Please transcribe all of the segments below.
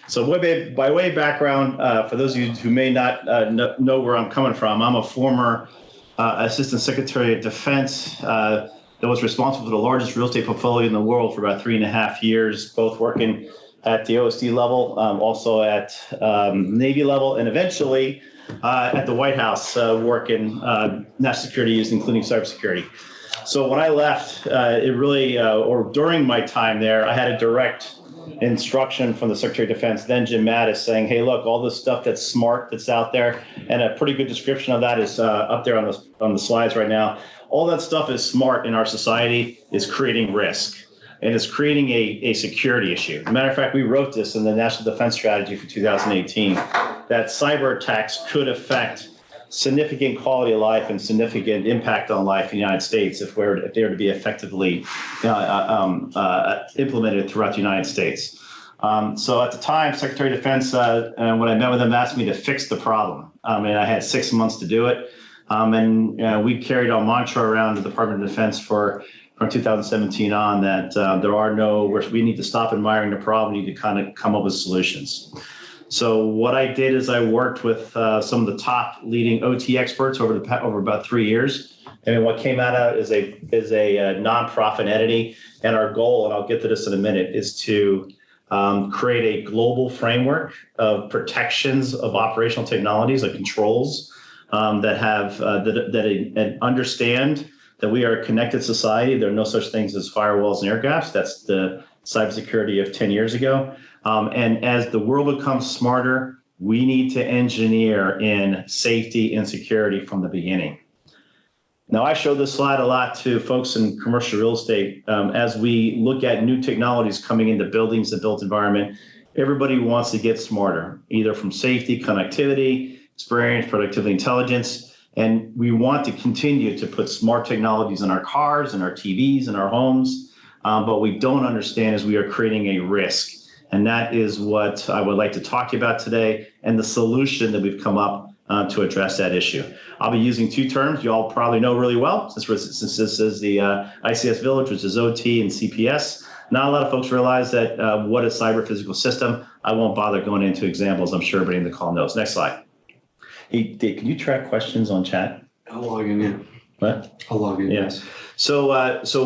So by way of background, for those of you who may not know where I'm coming from, I'm a former Assistant Secretary of Defense that was responsible for the largest real estate portfolio in the world for about 3.5 years, both working at the OSD level, also at Navy level, and eventually at the White House working national security issues, including cybersecurity. So when I left, or during my time there, I had a direct instruction from the Secretary of Defense, then Jim Mattis, saying, hey, look, all this stuff that's smart that's out there, and a pretty good description of that is up there on the slides right now. All that stuff is smart in our society is creating risk, and it's creating a security issue. As a matter of fact, we wrote this in the National Defense Strategy for 2018, that cyber attacks could affect significant quality of life and significant impact on life in the United States if they were to be effectively implemented throughout the United States. So at the time, Secretary of Defense, when I met with him, asked me to fix the problem. And I had 6 months to do it. We carried our mantra around the Department of Defense from 2017 on that we need to stop admiring the problem, we need to kind of come up with solutions. So what I did is I worked with some of the top leading OT experts over about 3 years. And what came out of it is a nonprofit entity. And our goal, and I'll get to this in a minute, is to create a global framework of protections of operational technologies, like controls that understand that we are a connected society. There are no such things as firewalls and air gaps. That's the cybersecurity of 10 years ago. And as the world becomes smarter, we need to engineer in safety and security from the beginning. Now, I show this slide a lot to folks in commercial real estate. As we look at new technologies coming into buildings and built environment, everybody wants to get smarter, either from safety, connectivity, experience, productivity, intelligence. And we want to continue to put smart technologies in our cars and our TVs and our homes. But what we don't understand is we are creating a risk. And that is what I would like to talk to you about today, and the solution that we've come up to address that issue. I'll be using two terms you all probably know really well, since this is the ICS Village, which is OT and CPS. Not a lot of folks realize that what is cyber physical system. I won't bother going into examples. I'm sure everybody in the call knows. Next slide. Hey, Dave, can you track questions on chat? I'll log in, yeah. What? I'll log in, yes. So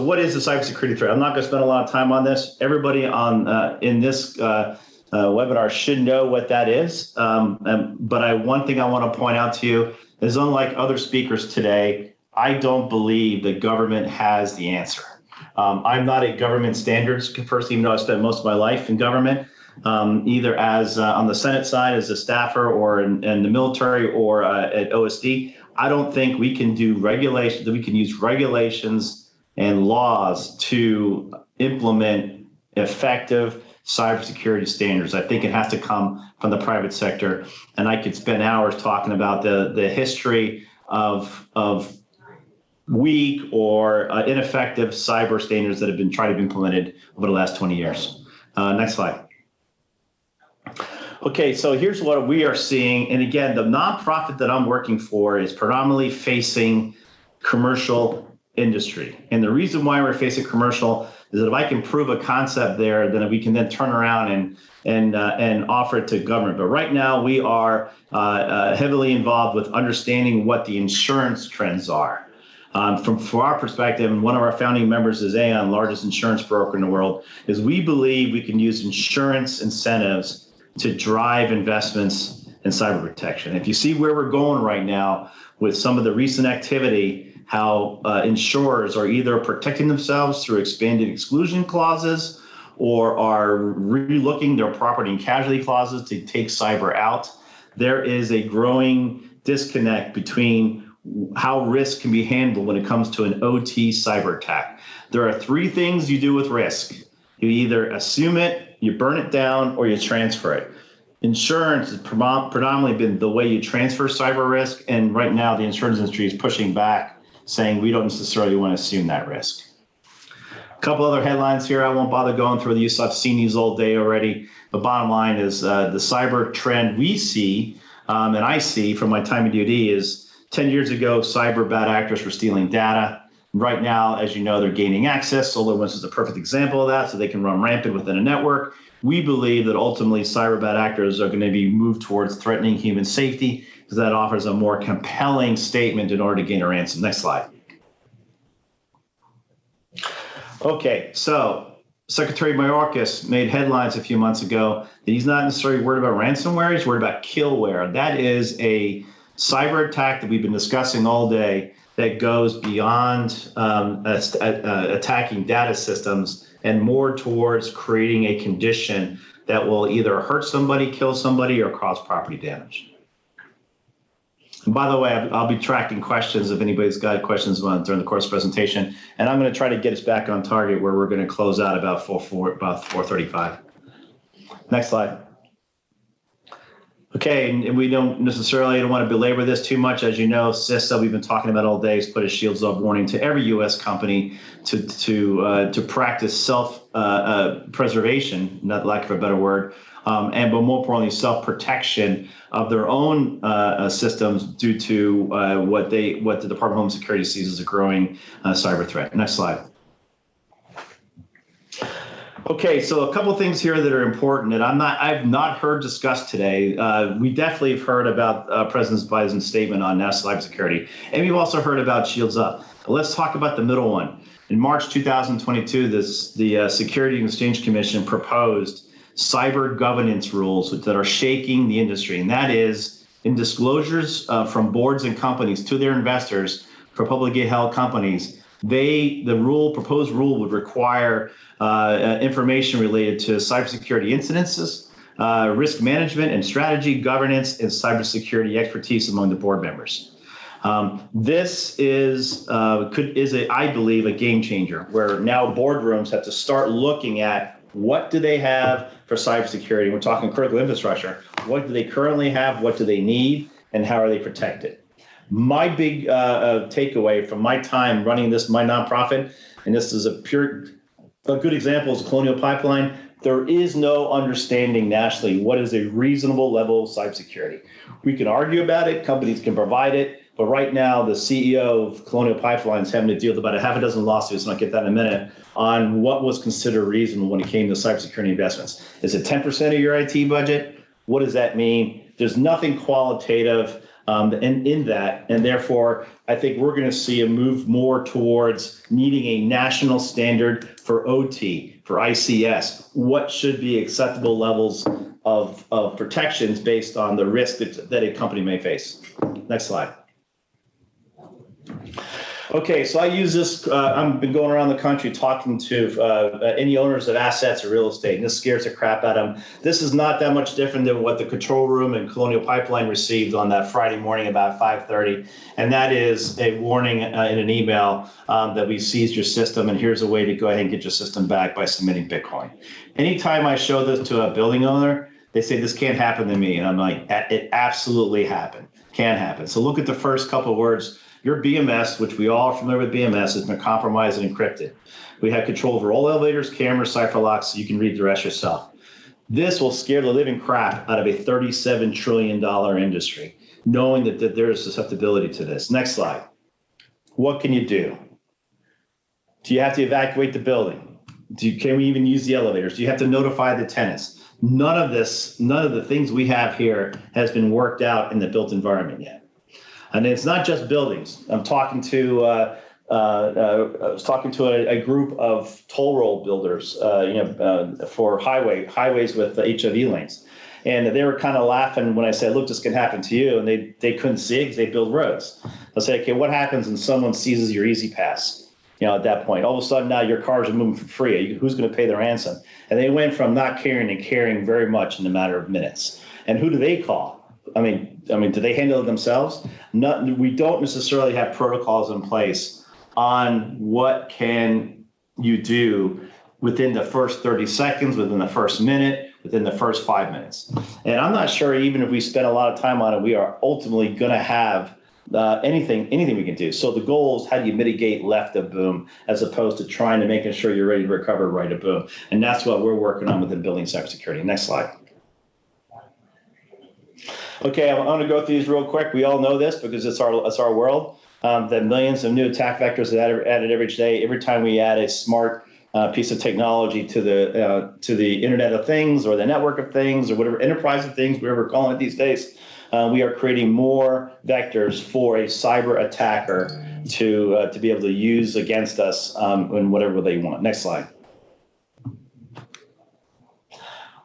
what is the cybersecurity threat? I'm not going to spend a lot of time on this. Everybody in this webinar should know what that is. But one thing I want to point out to you is, unlike other speakers today, I don't believe the government has the answer. I'm not a government standards person, even though I spent most of my life in government, either as on the Senate side as a staffer, or in the military, or at OSD. I don't think we can do regulations, that we can use regulations and laws to implement effective cybersecurity standards. I think it has to come from the private sector. And I could spend hours talking about the history of weak or ineffective cyber standards that have been tried to be implemented over the last 20 years. Next slide. Okay, so here's what we are seeing. And again, the nonprofit that I'm working for is predominantly facing commercial industry. And the reason why we're facing commercial is that if I can prove a concept there, then we can then turn around and offer it to government. But right now we are heavily involved with understanding what the insurance trends are. From our perspective, and one of our founding members is Aon, largest insurance broker in the world, is we believe we can use insurance incentives to drive investments in cyber protection. If you see where we're going right now with some of the recent activity, how insurers are either protecting themselves through expanded exclusion clauses, or are relooking their property and casualty clauses to take cyber out, there is a growing disconnect between how risk can be handled when it comes to an OT cyber attack. There are three things you do with risk. You either assume it, you burn it down, or you transfer it. Insurance has predominantly been the way you transfer cyber risk, and right now the insurance industry is pushing back, saying we don't necessarily want to assume that risk. A couple other headlines here. I won't bother going through these. I've seen these all day already. The bottom line is the cyber trend we see, and I see from my time in DoD, is 10 years ago, cyber bad actors were stealing data. Right now, as you know, they're gaining access. SolarWinds is a perfect example of that, so they can run rampant within a network. We believe that ultimately cyber bad actors are going to be moved towards threatening human safety because that offers a more compelling statement in order to gain a ransom. Next slide. Okay, so Secretary Mayorkas made headlines a few months ago that he's not necessarily worried about ransomware, he's worried about Killware. That is a cyber attack that we've been discussing all day that goes beyond attacking data systems and more towards creating a condition that will either hurt somebody, kill somebody, or cause property damage. And by the way, I'll be tracking questions if anybody's got questions during the course of the presentation. And I'm going to try to get us back on target where we're going to close out about 4:35. Next slide. Okay, and we don't want to belabor this too much. As you know, CISA, we've been talking about all day, has put a shields up warning to every U.S. company to practice self-preservation, not lack of a better word, but more importantly, self-protection of their own systems due to what the Department of Homeland Security sees as a growing cyber threat. Next slide. Okay, so a couple of things here that are important that I've not heard discussed today. We definitely have heard about President Biden's statement on national cybersecurity, and we've also heard about Shields Up. But let's talk about the middle one. In March 2022, the Security and Exchange Commission proposed cyber governance rules that are shaking the industry, and that is in disclosures from boards and companies to their investors for publicly held companies. The proposed rule would require information related to cybersecurity incidences, risk management and strategy, governance, and cybersecurity expertise among the board members. This is I believe, a game changer, where now boardrooms have to start looking at what do they have for cybersecurity. We're talking critical infrastructure. What do they currently have? What do they need? And how are they protected? My big takeaway from my time running my nonprofit, and this is a good example is Colonial Pipeline. There is no understanding nationally what is a reasonable level of cybersecurity. We can argue about it, companies can provide it, but right now the CEO of Colonial Pipeline is having to deal with about a half a dozen lawsuits, and I'll get that in a minute, on what was considered reasonable when it came to cybersecurity investments. Is it 10% of your IT budget? What does that mean? There's nothing qualitative in that, and therefore I think we're going to see a move more towards needing a national standard for OT, for ICS. What should be acceptable levels of protections based on the risk that a company may face. Next slide. Okay, so I use this, I've been going around the country talking to any owners of assets or real estate, and this scares the crap out of them. This is not that much different than what the control room and Colonial Pipeline received on that Friday morning about 5:30, and that is a warning in an email that we seized your system, and here's a way to go ahead and get your system back by submitting Bitcoin. Anytime I show this to a building owner, they say, this can't happen to me, and I'm like, it absolutely happened, can happen. So look at the first couple of words. Your BMS, which we all are familiar with BMS, has been compromised and encrypted. We have control over all elevators, cameras, cipher locks, so you can read the rest yourself. This will scare the living crap out of a $37 trillion industry, knowing that there is susceptibility to this. Next slide. What can you do? Do you have to evacuate the building? Can we even use the elevators? Do you have to notify the tenants? None of the things we have here has been worked out in the built environment yet. And it's not just buildings. I'm talking to I was talking to a group of toll road builders, for highways with HOV lanes, and they were kind of laughing when I said, "Look, this can happen to you," and they couldn't see it because they build roads. I say, "Okay, what happens when someone seizes your Easy Pass? At that point, all of a sudden now your cars are moving for free. Who's going to pay the ransom?" And they went from not caring to caring very much in a matter of minutes. And who do they call? I mean, do they handle it themselves? We don't necessarily have protocols in place on what can you do within the first 30 seconds, within the first minute, within the first 5 minutes. And I'm not sure even if we spend a lot of time on it, we are ultimately going to have anything we can do. So the goal is, how do you mitigate left of boom as opposed to trying to making sure you're ready to recover right of boom? And that's what we're working on within building cybersecurity. Next slide. Okay, I'm going to go through these real quick. We all know this because it's our world. The millions of new attack vectors that are added every day. Every time we add a smart piece of technology to the Internet of Things or the Network of Things or whatever Enterprise of Things, whatever we're calling it these days. We are creating more vectors for a cyber attacker to be able to use against us in whatever they want. Next slide.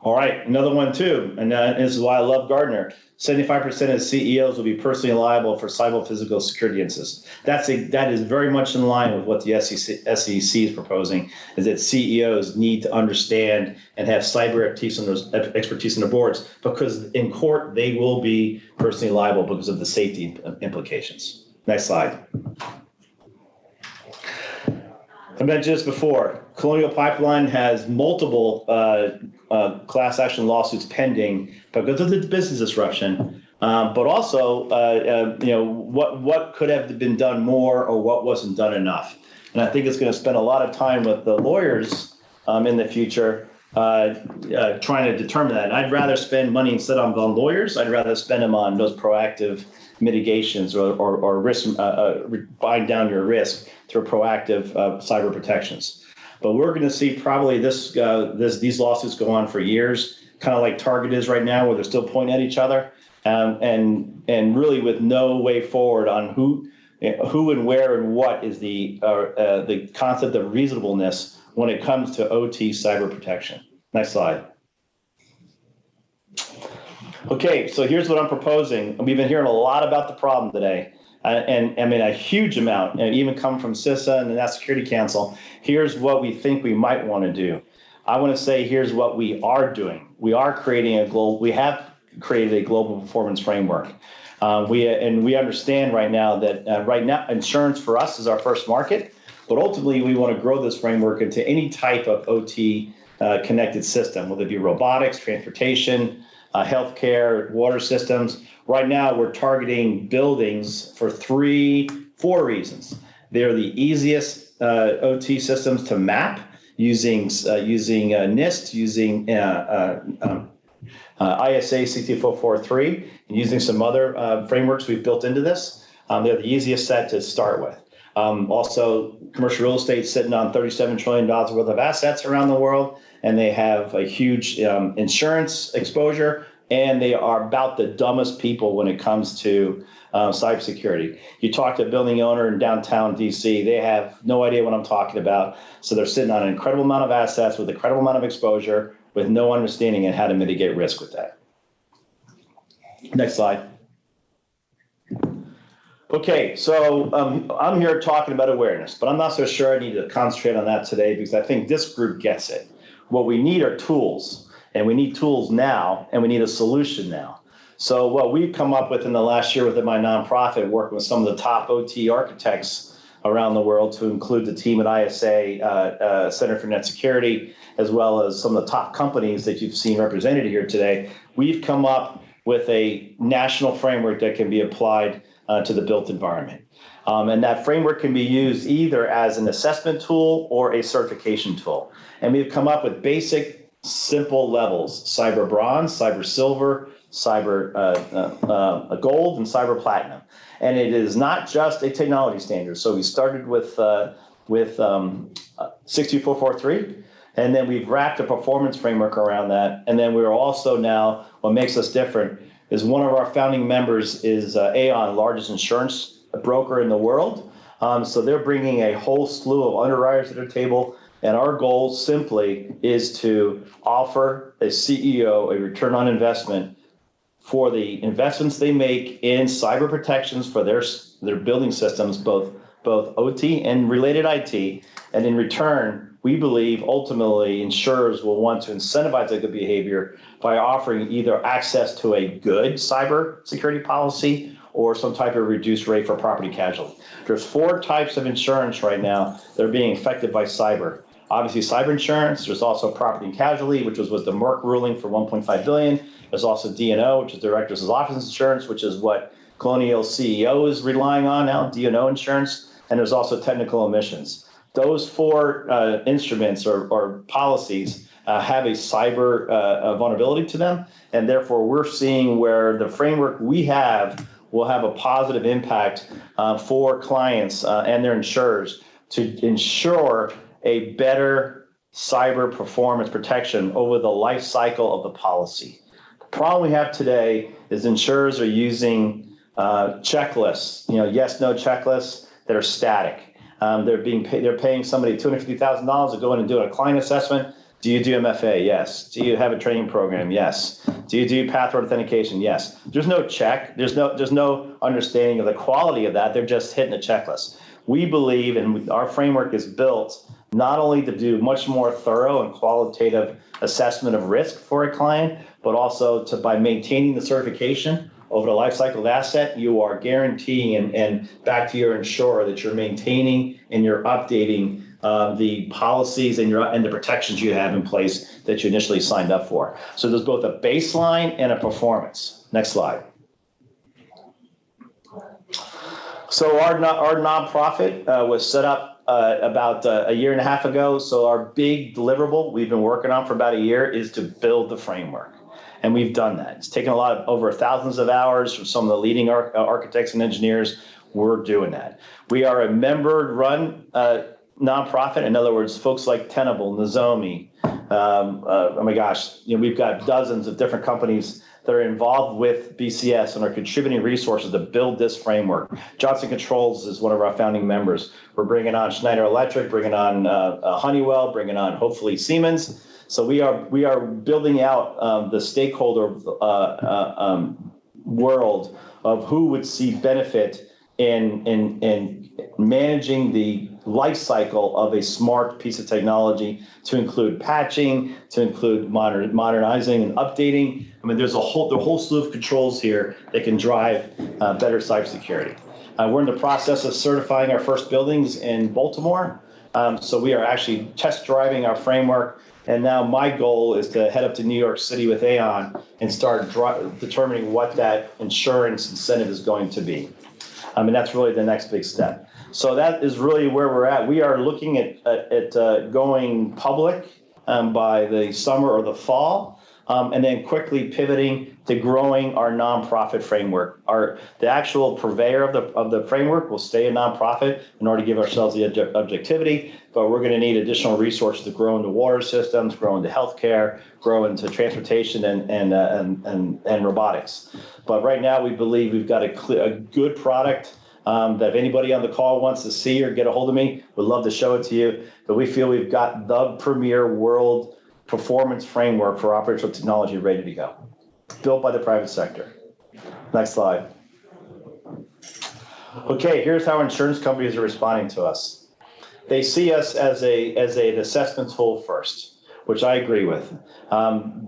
All right, another one too, and this is why I love Gartner. 75% of CEOs will be personally liable for cyber physical security incidents. That is very much in line with what the SEC is proposing, is that CEOs need to understand and have cyber expertise in their boards, because in court they will be personally liable because of the safety implications. Next slide. I mentioned this before. Colonial Pipeline has multiple class action lawsuits pending because of the business disruption, but also, what could have been done more or what wasn't done enough. And I think it's going to spend a lot of time with the lawyers in the future trying to determine that. And I'd rather spend money instead on lawyers. I'd rather spend them on those proactive mitigations or risk, buying down your risk through proactive cyber protections. But we're going to see probably these lawsuits go on for years, kind of like Target is right now, where they're still pointing at each other, and really with no way forward on who and where and what is the concept of reasonableness when it comes to OT cyber protection. Next slide. Okay, so here's what I'm proposing. We've been hearing a lot about the problem today. And I mean, a huge amount, and even come from CISA and the National Security Council. Here's what we think we might want to do. I want to say, here's what we are doing. We have created a global performance framework. We understand right now that insurance for us is our first market, but ultimately we want to grow this framework into any type of OT connected system, whether it be robotics, transportation, healthcare, water systems. Right now, we're targeting buildings for 4 reasons. They're the easiest OT systems to map using NIST, using ISA 60443, and using some other frameworks we've built into this. They're the easiest set to start with. Also, commercial real estate sitting on $37 trillion worth of assets around the world, and they have a huge insurance exposure, and they are about the dumbest people when it comes to cybersecurity. You talk to a building owner in downtown DC, they have no idea what I'm talking about. So they're sitting on an incredible amount of assets with an incredible amount of exposure with no understanding of how to mitigate risk with that. Next slide. Okay, so I'm here talking about awareness, but I'm not so sure I need to concentrate on that today because I think this group gets it. What we need are tools. And we need tools now, and we need a solution now. So what we've come up with in the last year within my nonprofit, working with some of the top OT architects around the world, to include the team at ISA, Center for Net Security, as well as some of the top companies that you've seen represented here today, we've come up with a national framework that can be applied to the built environment. And that framework can be used either as an assessment tool or a certification tool. And we've come up with basic, simple levels: cyber bronze, cyber silver, cyber gold, and cyber platinum. And it is not just a technology standard. So we started with 62443, and then we've wrapped a performance framework around that. And then we're also now, what makes us different is one of our founding members is Aon, largest insurance broker in the world. So they're bringing a whole slew of underwriters to the table. And our goal simply is to offer a CEO a return on investment for the investments they make in cyber protections for their building systems, both OT and related IT. And in return, we believe ultimately insurers will want to incentivize that good behavior by offering either access to a good cyber security policy or some type of reduced rate for property casualty. There's 4 types of insurance right now that are being affected by cyber. Obviously, cyber insurance. There's also property and casualty, which was the Merck ruling for $1.5 billion. There's also D&O, which is Directors' Office Insurance, which is what Colonial CEO is relying on now, D&O insurance. And there's also technical omissions. Those 4 instruments or policies have a cyber vulnerability to them. And therefore, we're seeing where the framework we have will have a positive impact for clients and their insurers to ensure a better cyber performance protection over the life cycle of the policy. The problem we have today is insurers are using checklists, yes, no checklists that are static. They're paying somebody $250,000 to go in and do a client assessment. Do you do MFA? Yes. Do you have a training program? Yes. Do you do password authentication? Yes. There's no check. There's no understanding of the quality of that. They're just hitting a checklist. We believe, and our framework is built not only to do much more thorough and qualitative assessment of risk for a client, but also by maintaining the certification over the life cycle of asset, you are guaranteeing and back to your insurer that you're maintaining and you're updating the policies and the protections you have in place that you initially signed up for. So there's both a baseline and a performance. Next slide. So our nonprofit was set up about a year and a half ago. So our big deliverable we've been working on for about a year is to build the framework. And we've done that. It's taken over thousands of hours from some of the leading architects and engineers. We're doing that. We are a member-run nonprofit. In other words, folks like Tenable, Nozomi, oh my gosh, we've got dozens of different companies that are involved with BCS and are contributing resources to build this framework. Johnson Controls is one of our founding members. We're bringing on Schneider Electric, bringing on Honeywell, bringing on hopefully Siemens. So we are building out the stakeholder world of who would see benefit in managing the life cycle of a smart piece of technology, to include patching, to include modernizing and updating. I mean, there's the whole slew of controls here that can drive better cybersecurity. We're in the process of certifying our first buildings in Baltimore. So we are actually test driving our framework. And now my goal is to head up to New York City with Aon and start determining what that insurance incentive is going to be. And that's really the next big step. So that is really where we're at. We are looking at going public by the summer or the fall, and then quickly pivoting to growing our nonprofit framework. The actual purveyor of the framework will stay a nonprofit in order to give ourselves the objectivity, but we're going to need additional resources to grow into water systems, grow into healthcare, grow into transportation and robotics. But right now, we believe we've got a good product that if anybody on the call wants to see or get a hold of me, we'd love to show it to you. But we feel we've got the premier world performance framework for operational technology ready to go, built by the private sector. Next slide. Okay, here's how insurance companies are responding to us. They see us as an assessment tool first, which I agree with.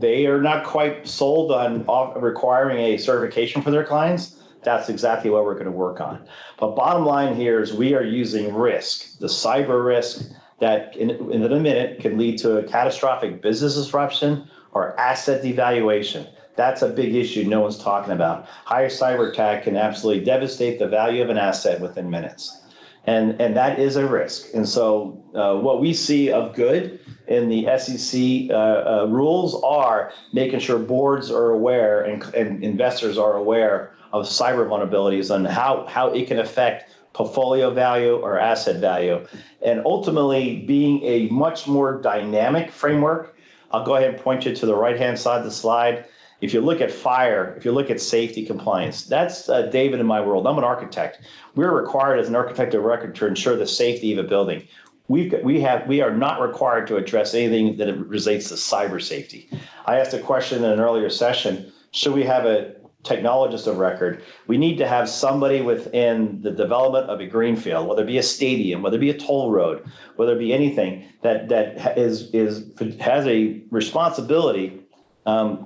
They are not quite sold on requiring a certification for their clients. That's exactly what we're going to work on. But bottom line here is we are using risk, the cyber risk that in a minute can lead to a catastrophic business disruption or asset devaluation. That's a big issue no one's talking about. Higher cyber attack can absolutely devastate the value of an asset within minutes. And that is a risk. And so what we see of good in the SEC rules are making sure boards are aware and investors are aware of cyber vulnerabilities and how it can affect portfolio value or asset value, and ultimately being a much more dynamic framework. I'll go ahead and point you to the right-hand side of the slide. If you look at fire, if you look at safety compliance, that's David in my world. I'm an architect. We're required as an architect of record to ensure the safety of a building. We are not required to address anything that relates to cyber safety. I asked a question in an earlier session, should we have a technologist of record? We need to have somebody within the development of a greenfield, whether it be a stadium, whether it be a toll road, whether it be anything that has a responsibility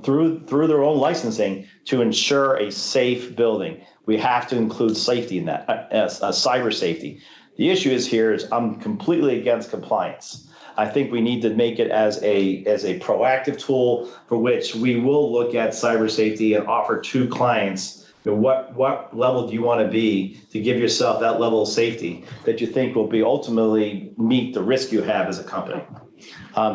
through their own licensing to ensure a safe building. We have to include safety in that, cyber safety. The issue is I'm completely against compliance. I think we need to make it as a proactive tool for which we will look at cyber safety and offer to clients what level do you want to be to give yourself that level of safety that you think will be ultimately meet the risk you have as a company.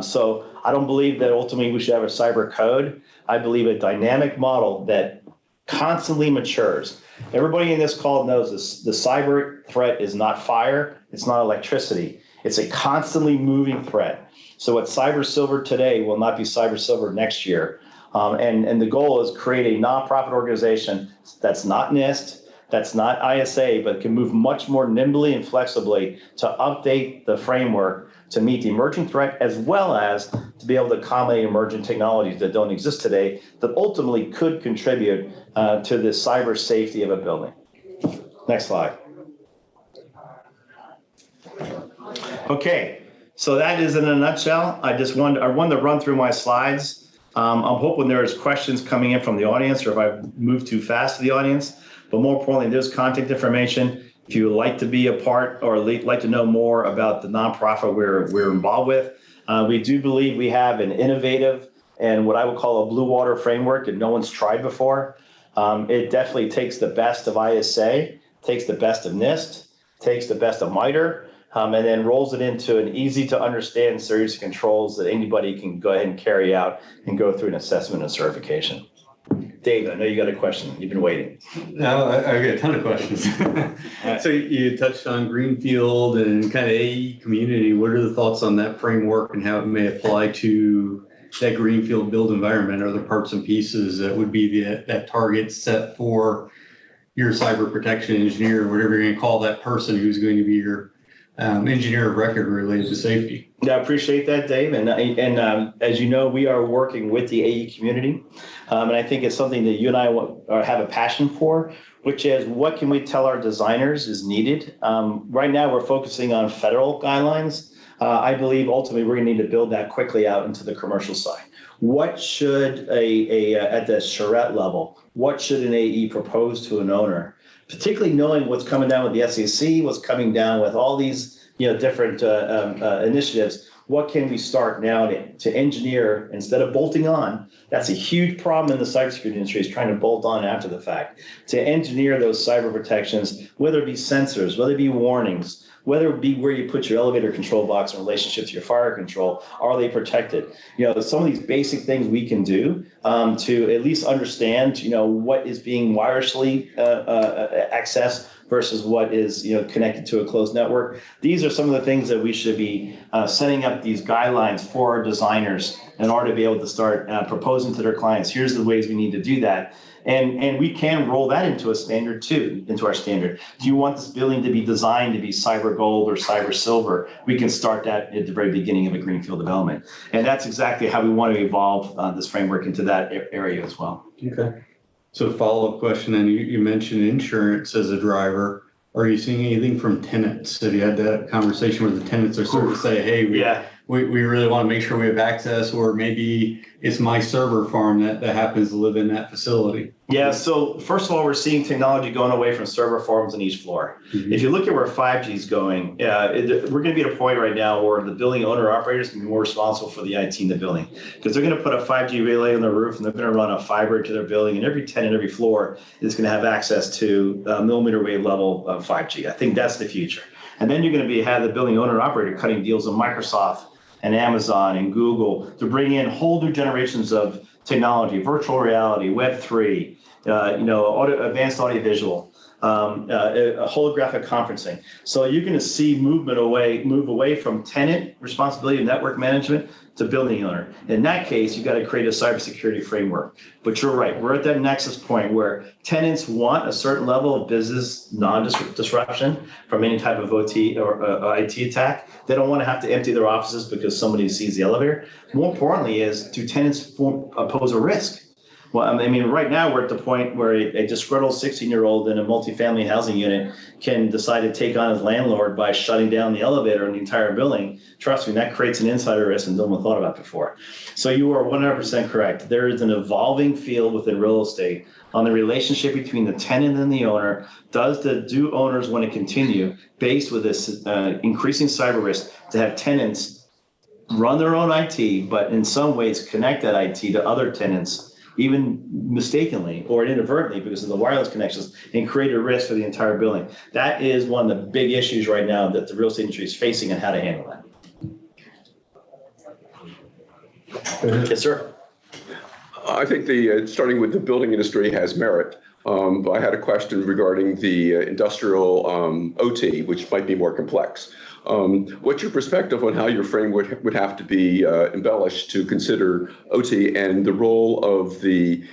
So I don't believe that ultimately we should have a cyber code. I believe a dynamic model that constantly matures. Everybody in this call knows this. The cyber threat is not fire. It's not electricity. It's a constantly moving threat. So what's cyber silver today will not be cyber silver next year. And the goal is create a nonprofit organization that's not NIST, that's not ISA, but can move much more nimbly and flexibly to update the framework to meet the emerging threat, as well as to be able to accommodate emerging technologies that don't exist today that ultimately could contribute to the cyber safety of a building. Next slide. Okay, so that is in a nutshell. I wanted to run through my slides. I'm hoping there's questions coming in from the audience, or if I move too fast to the audience. But more importantly, there's contact information. If you would like to be a part or like to know more about the nonprofit we're involved with, we do believe we have an innovative and what I would call a blue water framework that no one's tried before. It definitely takes the best of ISA, takes the best of NIST, takes the best of MITRE, and then rolls it into an easy to understand series of controls that anybody can go ahead and carry out and go through an assessment and certification. Dave, I know you got a question. You've been waiting. No, I've got a ton of questions. So you touched on Greenfield and kind of AE community. What are the thoughts on that framework and how it may apply to that Greenfield build environment? Are there parts and pieces that would be that target set for your cyber protection engineer, whatever you're going to call that person who's going to be your engineer of record related to safety? Yeah, I appreciate that, Dave. And as you know, we are working with the AE community. And I think it's something that you and I have a passion for, which is what can we tell our designers is needed. Right now, we're focusing on federal guidelines. I believe ultimately we're going to need to build that quickly out into the commercial side. What should at the charrette level, what should an AE propose to an owner? Particularly knowing what's coming down with the SEC, what's coming down with all these different initiatives. What can we start now to engineer instead of bolting on? That's a huge problem in the cybersecurity industry, is trying to bolt on after the fact. To engineer those cyber protections, whether it be sensors, whether it be warnings, whether it be where you put your elevator control box in relationship to your fire control, are they protected? Some of these basic things we can do to at least understand, what is being wirelessly accessed versus what is connected to a closed network. These are some of the things that we should be setting up these guidelines for our designers in order to be able to start proposing to their clients. Here's the ways we need to do that. And we can roll that into a standard too, into our standard. Do you want this building to be designed to be cyber gold or cyber silver? We can start that at the very beginning of a greenfield development. And that's exactly how we want to evolve this framework into that area as well. Okay. So follow-up question, and you mentioned insurance as a driver. Are you seeing anything from tenants? Have you had that conversation where the tenants are sort of say, hey, we really want to make sure we have access, or maybe it's my server farm that happens to live in that facility? Yeah, so first of all, we're seeing technology going away from server farms on each floor. Mm-hmm. If you look at where 5G is going, we're going to be at a point right now where the building owner operators can be more responsible for the IT in the building, because they're going to put a 5G relay on the roof and they're going to run a fiber to their building, and every tenant, every floor is going to have access to millimeter wave level of 5G. I think that's the future. And then you're going to have the building owner operator cutting deals with Microsoft and Amazon and Google to bring in whole new generations of technology, virtual reality, Web3, advanced audiovisual, holographic conferencing. So you're going to see move away from tenant responsibility and network management to building owner. In that case, you got to create a cybersecurity framework. But you're right, we're at that nexus point where tenants want a certain level of business non-disruption from any type of OT or IT attack. They don't want to have to empty their offices because somebody sees the elevator. More importantly is, do tenants pose a risk? Well, I mean, right now we're at the point where a disgruntled 16-year-old in a multifamily housing unit can decide to take on his landlord by shutting down the elevator in the entire building. Trust me, that creates an insider risk and no one thought about before. So you are 100% correct. There is an evolving field within real estate on the relationship between the tenant and the owner. Do owners want to continue, based with this increasing cyber risk, to have tenants run their own IT, but in some ways connect that IT to other tenants, even mistakenly or inadvertently because of the wireless connections, and create a risk for the entire building? That is one of the big issues right now that the real estate industry is facing, and how to handle that. Yes, sir. I think starting with the building industry has merit. I had a question regarding the industrial OT, which might be more complex. What's your perspective on how your framework would have to be embellished to consider OT and the role of the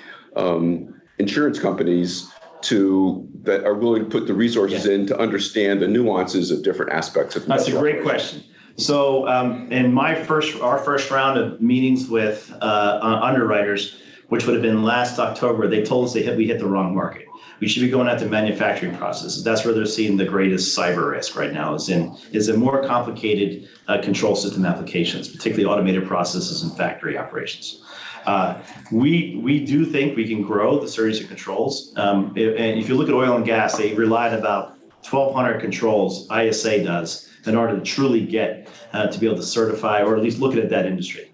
insurance companies that are willing to put the resources in to understand the nuances of different aspects of That's a great operation? question. So in our first round of meetings with underwriters, which would have been last October, they told us we hit the wrong market. We should be going after manufacturing processes. That's where they're seeing the greatest cyber risk right now, is in more complicated control system applications, particularly automated processes and factory operations. We do think we can grow the series of controls. And if you look at oil and gas, they rely on about 1,200 controls, ISA does, in order to truly get to be able to certify or at least look at that industry.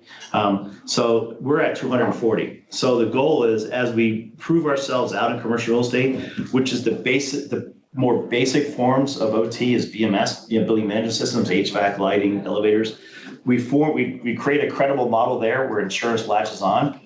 So we're at 240. So the goal is, as we prove ourselves out in commercial real estate, which is the more basic forms of OT is BMS, building management systems, HVAC, lighting, elevators. We create a credible model there where insurance latches on,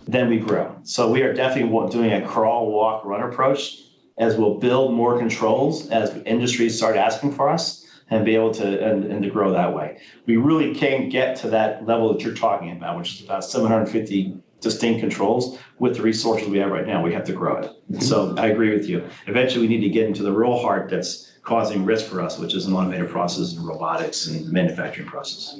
then we grow. So we are definitely doing a crawl, walk, run approach, as we'll build more controls as industries start asking for us, and be able to and to grow that way. We really can't get to that level that you're talking about, which is about 750 distinct controls with the resources we have right now. We have to grow it. So I agree with you. Eventually, we need to get into the real heart that's causing risk for us, which is an automated process and robotics and manufacturing process.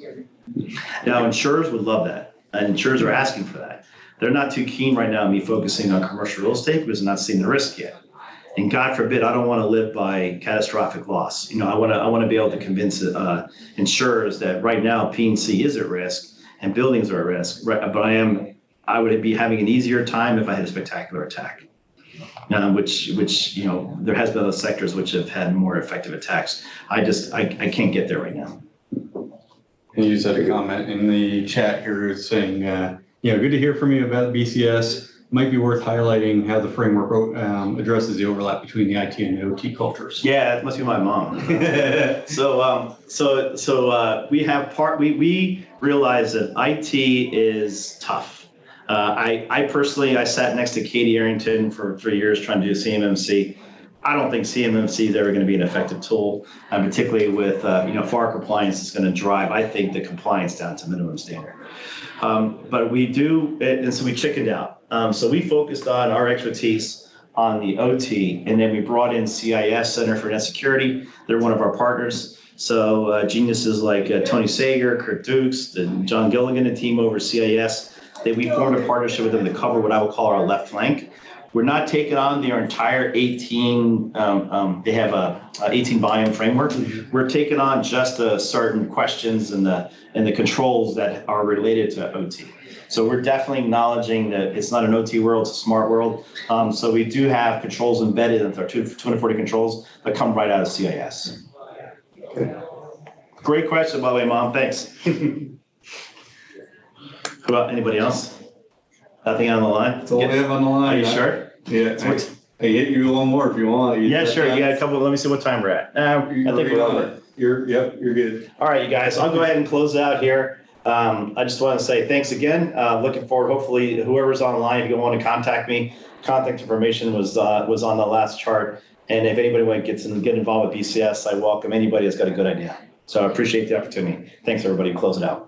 Now, insurers would love that, and insurers are asking for that. They're not too keen right now on me focusing on commercial real estate because they're not seeing the risk yet. And God forbid, I don't want to live by catastrophic loss. I want to be able to convince insurers that right now P&C is at risk and buildings are at risk. But I would be having an easier time if I had a spectacular attack. Which there has been other sectors which have had more effective attacks. I can't get there right now. And you said a comment in the chat here saying, good to hear from you about BCS. Might be worth highlighting how the framework addresses the overlap between the IT and the OT cultures. Yeah, it must be my mom. So we realize that IT is tough. I personally sat next to Katie Arrington for 3 years trying to do CMMC. I don't think CMMC is ever going to be an effective tool, particularly with FAR compliance is going to drive, I think, the compliance down to minimum standard. But we do, and so we chickened out. So we focused on our expertise on the OT, and then we brought in CIS, Center for Net Security. They're one of our partners. So geniuses like Tony Sager, Kurt Dukes, and John Gilligan, and team over CIS, we formed a partnership with them to cover what I would call our left flank. We're not taking on their entire 18, they have a 18 volume framework. We're taking on just certain questions and the controls that are related to OT. So we're definitely acknowledging that it's not an OT world, it's a smart world. So we do have controls embedded into our 240 controls that come right out of CIS. Okay. Great question, by the way, Mom, thanks. How about anybody else? Nothing on the line? That's all we have on the line. Are you sure? Yeah. I hit you a little more if you want. Yeah, sure. You got a couple. Let me see what time we're at. I think we're over. You're good. All right, you guys. I'll go ahead and close out here. I just want to say thanks again. Looking forward. Hopefully, whoever's online, if you want to contact me, contact information was on the last chart. And if anybody wants to get involved with BCS, I welcome anybody that's got a good idea. So I appreciate the opportunity. Thanks, everybody. Close it out.